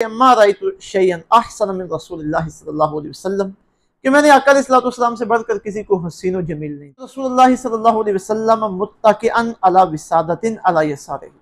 अम्मा राइतु शैअन अहसन मिन रसूलिल्लाहि सल्लल्लाहु अलैहि वसल्लम कि मैंने आका अलैहिस्सलातु वस्सलाम से बढ़कर किसी को हसीन व जमील नहीं। रसूलुल्लाह सल्लल्लाहु अलैहि वसल्लम मुत्तकिअन अला विसादतिन अला यसारिही,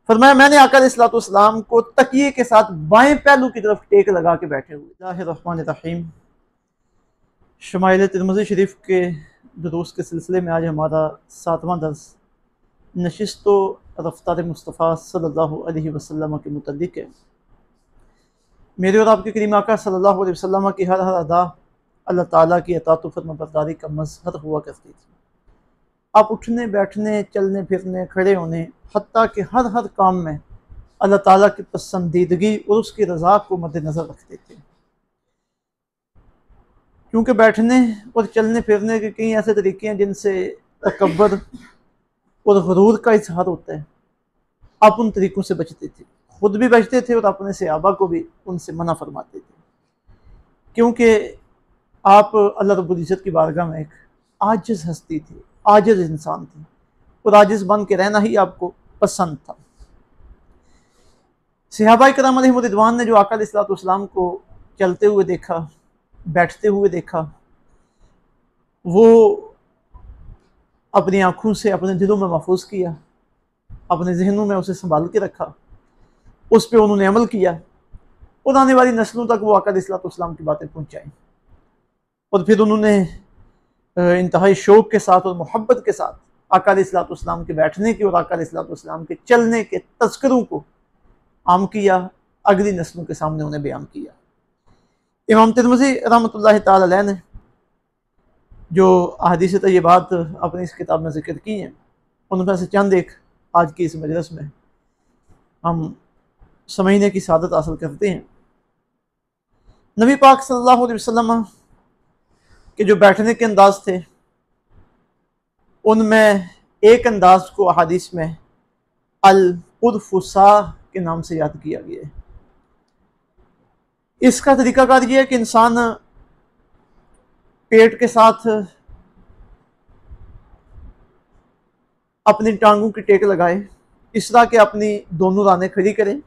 फरमाया मैंने आका अलैहिस्सलातु वस्सलाम को तकिए के साथ बाएं पहलू की तरफ टेक लगा के बैठे हुए। बिस्मिल्लाहिर्रहमानिर्रहीम। शमाइल तिरमिज़ी शरीफ के दुरूस के सिलसिले में आज हमारा 7वां दर्स नशिस्तो रफ्तार मुस्तफ़ा सल्लल्लाहु अलैहि वसल्लम के मुतल्लिक़ है। मेरे और आपके करीम आका सल्लल्लाहु अलैहि वसल्लम की हर अदा अल्लाह ताला की अतात व फरमाबरदारी का मज़हर हुआ करती थी। आप उठने बैठने चलने फिरने खड़े होने हत्ता कि हर काम में अल्लाह ताला की पसंदीदगी और उसकी रज़ा को मद्देनज़र रखते थे, क्योंकि बैठने और चलने फिरने के कई ऐसे तरीके हैं जिनसे तकब्बर और गुरूर का इजहार होता है। आप उन तरीक़ों से बचते थे, खुद भी बचते थे और अपने सहाबा को भी उनसे मना फरमाते थे, क्योंकि आप अल्लाह रब्बुल इज़्ज़त की बारगाह में एक आजिज़ हस्ती थी, आजिज़ इंसान थी, और आजिज़ बन के रहना ही आपको पसंद था। सहाबा किराम अलैहिम रिदवान ने जो आका अलैहिस्सलातु वस्सलाम को चलते हुए देखा, बैठते हुए देखा, वो अपनी आँखों से अपने दिलों में महफूज किया, अपने जहनों में उसे संभाल के रखा, उस पर उन्होंने अमल किया और आने वाली नस्लों तक वो आका अलैहिस्सलातु वस्सलाम की बातें पहुँचाई। और फिर उन्होंने इंतहाई शौक़ के साथ और मोहब्बत के साथ आका अलैहिस्सलातु वस्सलाम के बैठने की और आका अलैहिस्सलातु वस्सलाम के चलने के तज़किरों को आम किया, अगली नस्लों के सामने उन्हें बयान किया। इमाम तिरमिज़ी रहमतुल्लाहि तआला अलैह ने जो अहादीस तय्यबात अपनी इस किताब में ज़िक्र की हैं, उनमें से चंद एक आज की इस मजलिस में हम समझने की सादत हासिल करते हैं। नबी पाक सल्लल्लाहु अलैहि वसल्लम के जो बैठने के अंदाज थे, उनमें एक अंदाज को अहादीस में अल-उर्फ़ुसा के नाम से याद किया गया है। इसका तरीकाकार यह है कि इंसान पेट के साथ अपनी टांगों की टेक लगाए, इस तरह के अपनी दोनों रानें खड़ी करें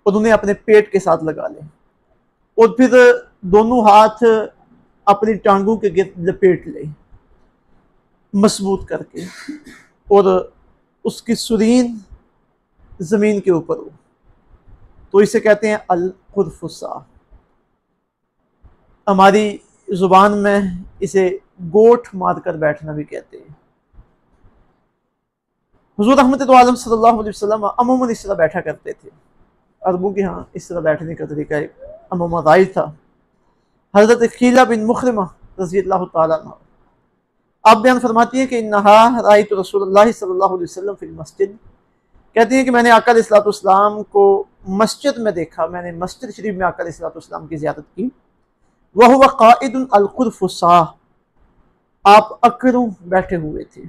और उन्हें अपने पेट के साथ लगा लें, और फिर दोनों हाथ अपनी टांगों के गिर्द लपेट लें मजबूत करके, और उसकी सुरीन ज़मीन के ऊपर हो, तो इसे कहते हैं अल-उर्फ़ुसा। हमारी ज़ुबान में इसे गोठ मारकर बैठना भी कहते हैं। हुज़ूर रहमत दो आलम सल्लल्लाहु अलैहि वसल्लम अमूमन इस तरह बैठा करते थे। अरबों के यहाँ इस तरह बैठने का तरीका एक अमूमन राइज था। हज़रत ख़ीला बिन मुख़रिमा रज़ियल्लाहु तआला अन्हा आप बयान फरमाती हैं कि इन्नहा राइतु रसूलुल्लाह सल्लल्लाहु अलैहि वसल्लम फिल मस्जिद, कहती हैं कि मैंने आका अलैहिस्सलातु वस्सलाम को मस्जिद में देखा, मैंने मस्जिद शरीफ में आका अलैहिस्सलातु वस्सलाम की ज़ियारत की। वह हुआ क़ाइदुन अल-क़ुरफ़ुसा, आप अकड़ों बैठे हुए थे,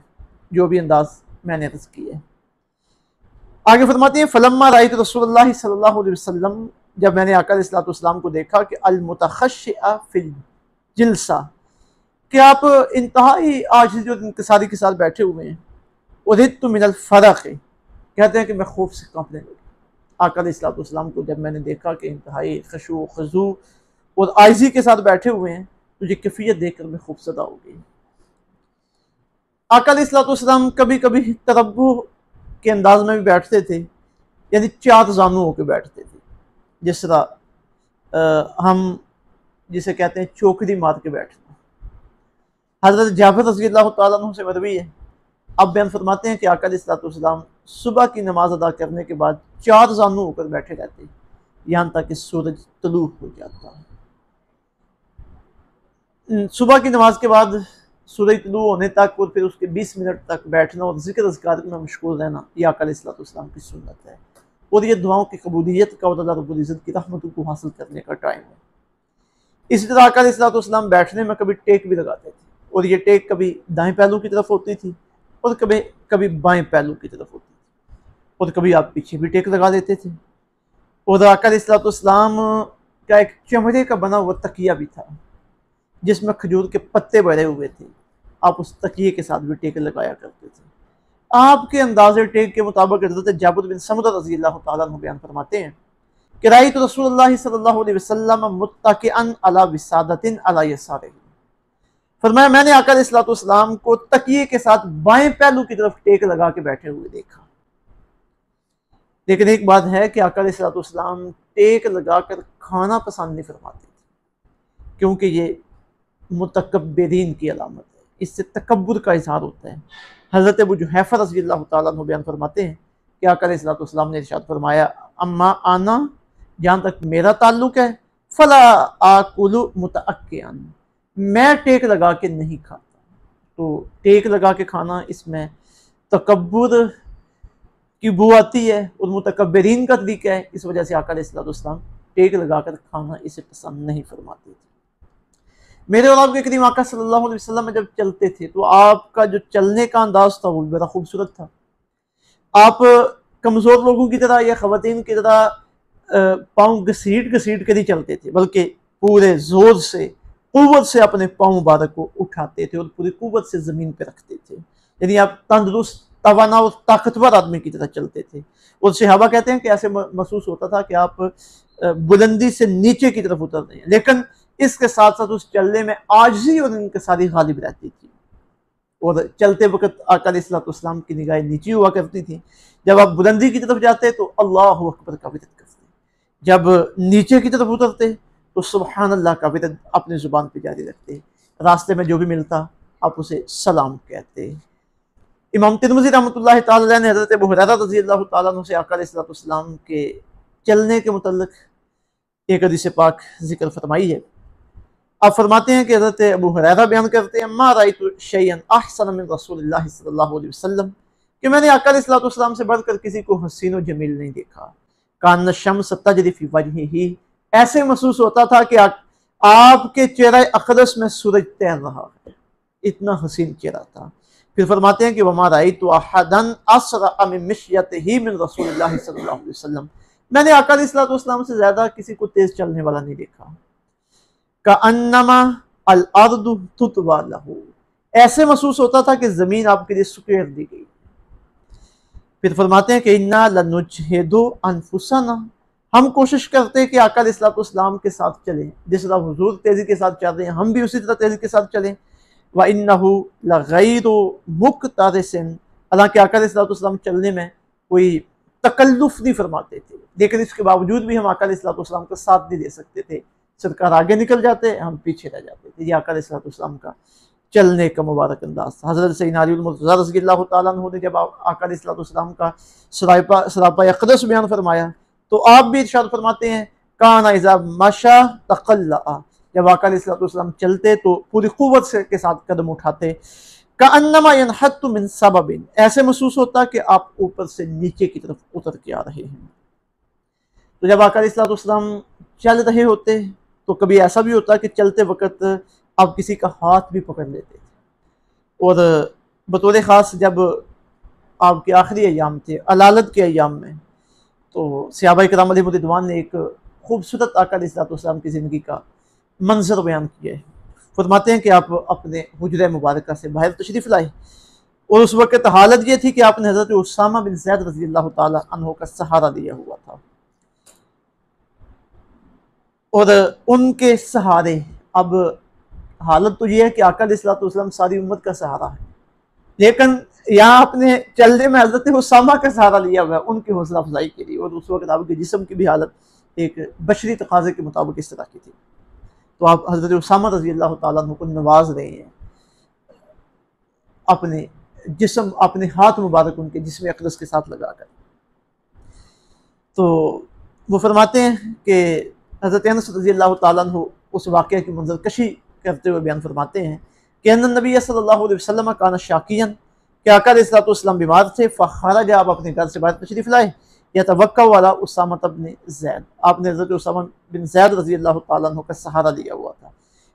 जो भी अंदाज मैंने अर्ज़ किया है। आगे फरमाती हैं फलम्मा राइतु रसूलुल्लाह सल्लल्लाहु अलैहि वसल्लम, जब मैंने आका अलैहिस्सलातु वस्सलाम को देखा कि अल-मुतख़श्शिअ फिल जिल्सा, कि आप इंतहाई आजिज़ और इंकिसारी के साथ बैठे हुए हैं। उरिदतु मिनल फ़रक़, कहते हैं कि मैं खौफ से कांपने लगी। आका अलैहिस्सलातु वस्सलाम को जब मैंने देखा कि इंतहाई ख़ुशू ख़ुज़ू और आइज़ी के साथ बैठे हुए हैं, तो ये कैफियत देखकर मैं खौफज़दा हो गई। आका अलैहिस्सलातु वस्सलाम कभी कभी तरब्बु के अंदाज में भी बैठते थे, यानी चार जानू होकर बैठते थे, जिस तरह हम जिसे कहते हैं चौकड़ी मार के बैठना। हज़रत जाफ़र रज़ियल्लाहु तआला अन्हु से मरवी है, अब बयान फरमाते हैं कि आका अलैहिस्सलातु वस्सलाम सुबह की नमाज अदा करने के बाद चार जानू होकर बैठे रहते, यहाँ तक कि सूरज तलू हो जाता। सुबह की नमाज के बाद सूरज तलू होने तक और फिर उसके 20 मिनट तक बैठना और ज़िक्र अज़कार में मशगूल रहना, यह आका अलैहिस्सलातु वस्सलाम की सुन्नत है, और ये दुआओं की कबूलियत का और अल्लाह रब्बुल इज़्ज़त की रहमतों को हासिल करने का टाइम है। इसी तरह आका अलैहिस्सलातु वस्सलाम बैठने में कभी टेक भी लगाते थे, और ये टेक कभी दाएं पहलू की तरफ होती थी और कभी कभी बाएं पहलू की तरफ होती थी, और कभी आप पीछे भी टेक लगा देते थे। और आका अलैहिस्सलातु वस्सलाम का एक चमड़े का बना हुआ तकिया भी था, जिसमें खजूर के पत्ते भरे हुए थे, आप उस तकिए के साथ भी टेक लगाया करते थे। आपके अंदाज़े टेक के मुताबिक हज़रत जाबिर बिन समुरा रज़ियल्लाहु तआला अन्हु बयान फरमाते हैं कि राइत रसूलुल्लाह सल्लल्लाहु अलैहि वसल्लम मुत्तकिअन अला विसादतिन अला यसारिही, फरमाया मैंने आका अलैहिस्सलातु वस्सलाम को तकिए के साथ बाएं पहलू की तरफ टेक लगा के बैठे हुए देखा। लेकिन एक बात है कि आका अलैहिस्सलातु वस्सलाम टेक लगाकर खाना पसंद नहीं फरमाते थे, क्योंकि ये मुतकब्बिरीन की अलामत है, इससे तकब्बुर का इजहार होता है। हज़रत अबू जुहैफा रज़ियल्लाहु ताला अन्हु बयान फरमाते हैं कि आका अलैहिस्सलातु वस्सलाम ने इरशाद फरमाया, अम्मा आना, जहाँ तक मेरा ताल्लुक है, फला आकुलु मुतअक्किअन, मैं टेक लगा के नहीं खाता। तो टेक लगा के खाना, इसमें तकब्बुर की बू आती है और मुतकब्बिरीन का तरीका है। इस वजह से आका अलैहिस्सलातु वस्सलाम टेक लगाकर खाना इसे पसंद नहीं फरमाते थे। मेरे और आपके करीम आका सल्लल्लाहु अलैहि वसल्लम में जब चलते थे तो आपका जो चलने का अंदाज था वो बड़ा खूबसूरत था। आप कमज़ोर लोगों की तरह या ख़वातीन की तरह पाँव घसीट घसीट कर ही चलते थे, बल्कि पूरे ज़ोर से, क़ुव्वत से अपने पाँव मुबारक को उठाते थे और पूरी क़ुव्वत से ज़मीन पर रखते थे। यानी आप तंदुरुस्त, तवाना और ताकतवर आदमी की तरह चलते थे। और सहाबा कहते हैं कि ऐसे महसूस होता था कि आप बुलंदी से नीचे की तरफ उतर रहे हैं, लेकिन इसके साथ साथ उस चलने में आजिज़ी और इनकिसारी गालिब रहती थी। और चलते वक्त आका अलैहिस्सलातु वस्सलाम की निगाहें नीची हुआ करती थी। जब आप बुलंदी की तरफ जाते तो अल्लाहु अकबर का विरद करते, जब नीचे की तरफ उतरते तो सुबहान अल्लाह का विरद अपनी ज़ुबान पर जारी रखते। रास्ते में जो भी मिलता आप उसे सलाम कहते। इमाम तिरमिज़ी रहमतुल्लाह तआला अलैह ने हज़रत अबू हुरैरा रज़ियल्लाहु तआला अन्हु से आका अलैहिस्सलातु वस्सलाम के चलने के मुतल्लिक़ एक हदीस पाक जिक्र फरमाई है। आप फरमाते हैं कि हज़रत अबू हुरैरा बयान करते हैं, मा राइतु शैअन अहसन मिन रसूलिल्लाह सल्लल्लाहु अलैहि वसल्लम, कि मैंने आका अलैहिस्सलातु वस्सलाम से बढ़कर किसी को हसीन और जमील नहीं देखा। कान शम्स तजरी फी वजहिही, ऐसे महसूस होता था कि आपके चेहरे अक़दस में सूरज तैर रहा है, इतना हसीन चेहरा था। फिर फरमाते हैं कि वमा राइतु अहदन असरा मिन मिश्यतिही मिन रसूलिल्लाह सल्लल्लाहु अलैहि वसल्लम, मैंने आका अलैहिस्सलातु वस्सलाम से ज़्यादा किसी को तेज चलने वाला नहीं देखा। का अन्नमा अल अर्दु तुतवा लहू, ऐसे महसूस होता था कि ज़मीन आपके लिए सुकेर दी गई। फिर फरमाते हैं कि इन्ना लनुजहिदु अनफुसना, हम कोशिश करते हैं कि आका अलैहिस्सलातु वस्सलाम के साथ चलें, जिस तरह हुजूर तेज़ी के साथ चल रहे हैं हम भी उसी तरह तेज़ी के साथ चलें। व इन्नहु लगैरु मुक्तरिसिन, हालांकि आका अलैहिस्सलातु वस्सलाम चलने में कोई तकल्लुफ़ नहीं फरमाते थे, लेकिन इसके बावजूद भी हम आका अलैहिस्सलातु वस्सलाम का साथ नहीं दे सकते थे। सरकार आगे निकल जाते, हम पीछे रह जाते थे। ये आका अलैहिस्सलातु वस्सलाम का चलने का मुबारक अंदाज था। हज़रत सैयदना अली मुर्तज़ा रज़ियल्लाहु ताला अन्हु ने जब आका अलैहिस्सलातु वस्सलाम का सरापा अक़दस बयान फरमाया तो आप भी इरशाद फरमाते हैं, काना इज़ा मशा तक़ल्ला, जब आका अलैहिस्सलातु वस्सलाम चलते तो पूरी क़ुव्वत से के साथ कदम उठाते। का अन्नमा यनहत्तु मिन सबबिन, ऐसे महसूस होता कि आप ऊपर से नीचे की तरफ उतर के आ रहे हैं। तो जब आका अलैहिस्सलातु वस्सलाम चल रहे होते तो कभी ऐसा भी होता कि चलते वक्त आप किसी का हाथ भी पकड़ लेते थे। और बतौर ख़ास जब आपके आखिरी अय्याम थे, अलालत के अय्याम में, तो सहाबा किराम अलैहिम रिदवान ने एक खूबसूरत आका अलैहिस्सलातु वस्सलाम की ज़िंदगी का मंजर बयान किया है। फरमाते हैं कि आप अपने हुजरे मुबारक से बाहर तशरीफ़ लाए और उस वक़्त हालत ये थी कि आपने हज़रत उसामा बिन ज़ैद रज़ियल्लाहु ताला अन्हु का सहारा लिया हुआ था। और उनके सहारे, अब हालत तो ये है कि आका अलैहिस्सलातु वस्सलाम सारी उम्मत का सहारा है, लेकिन यहाँ अपने चलने में हज़रत उसामा का सहारा लिया हुआ है उनकी हौसला अफजाई के लिए। और उस वक्त आपके जिस्म की भी हालत एक बशरी तकाज़े के मुताबिक इस तरह की थी। तो आप हज़रत उसामा रज़ियल्लाहु ताला अन्हु को नवाज रहे हैं, अपने जिस्म, अपने हाथ मुबारक उनके जिस्म अक़दस के साथ लगाकर। तो वो फरमाते हैं कि हज़रत अनस रज़ियल्लाहु ताला अन्हु उस वाक़े की मंज़रकशी करते हुए बयान फरमाते हैं कि अन्न नबी सल्लल्लाहु अलैहि वसल्लम काना शाकियन, कि आका अलैहिस्सलातु वस्सलाम बीमार थे। फ़ख़रज, आप अपने घर से बाहर तशरीफ़ लाए, यतवक्का वाला उसामा बिन ज़ैद, आपने हज़रत उसामा बिन ज़ैद रज़ियल्लाहु ताला अन्हु का सहारा लिया हुआ था।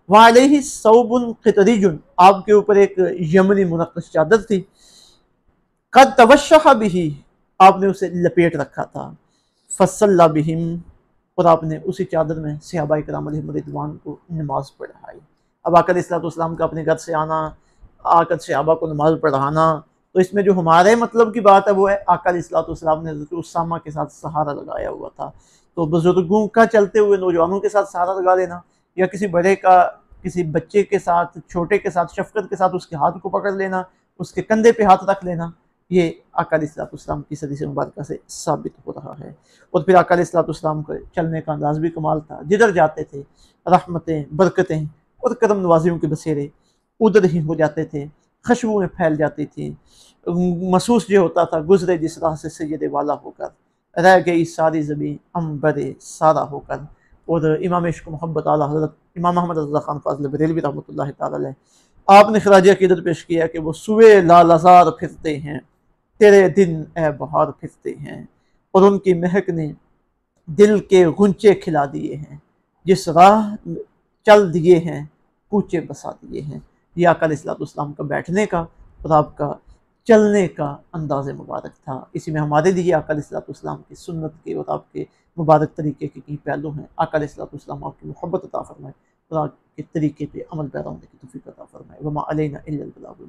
वहाँ अलैहि सौबुन क़ितरिजुन, आपके ऊपर एक यमनी मुनक़्क़श चादर थी। क़द तवश्शह बिही, आपने उसे लपेट रखा था। फ़सल्ला बिहिम, और आपने उसी चादर में सहाबा किराम अलैहिम रिदवान को नमाज पढ़ाई। अब आका अलैहिस्सलातु वस्सलाम का अपने घर से आना, आकर सहाबा को नमाज पढ़ाना, तो इसमें जो हमारे मतलब की बात है वो है आका अलैहिस्सलातु वस्सलाम ने हज़रत उसामा के साथ सहारा लगाया हुआ था तो बुजुर्गों का चलते हुए नौजवानों के साथ सहारा लगा लेना, या किसी बड़े का किसी बच्चे के साथ, छोटे के साथ शफकत के साथ उसके हाथ को पकड़ लेना, उसके कंधे पे हाथ रख लेना, ये आका अलैहिस्सलाम की हदीस मुबारका से साबित हो रहा है। और फिर आका अलैहिस्सलाम को चलने का अंदाज भी कमाल था। जिधर जाते थे रहमतें, बरकतें और करम नवाजियों के बसेरे उधर ही हो जाते थे, खुशबुएँ फैल जाती थी। महसूस ये होता था गुजरे जिस राह से सैयद वाला होकर, रह गई सारी ज़मीं अंबरे सारा होकर। और इमाम इश्क मोहब्बत आला हज़रत इमाम अहमद रज़ा ख़ान फ़ाज़िल बरेलवी रहमतुल्लाहि तआला अलैह, आपने खराज अक़ीदत पेश किया कि वो सुबह लालज़ार फिरते हैं, तेरे दिन ए बहार फिरते हैं, और उनकी महक ने दिल के गुंचे खिला दिए हैं, जिस राह चल दिए हैं कूचे बसा दिए हैं। ये आका अलैहिस्सलाम का बैठने का और आपका चलने का अंदाज़ मुबारक था। इसी में हमारे लिए आका अलैहिस्सलाम की सुन्नत के और आपके मुबारक तरीके के कई पहलू हैं। आका अलैहिस्सलाम आपकी मोहब्बत अता फरमाए और आपके तरीके पे अमल पैरा होने की तौफीक अता फरमाए। वमा अलैना इल्लल बलाग।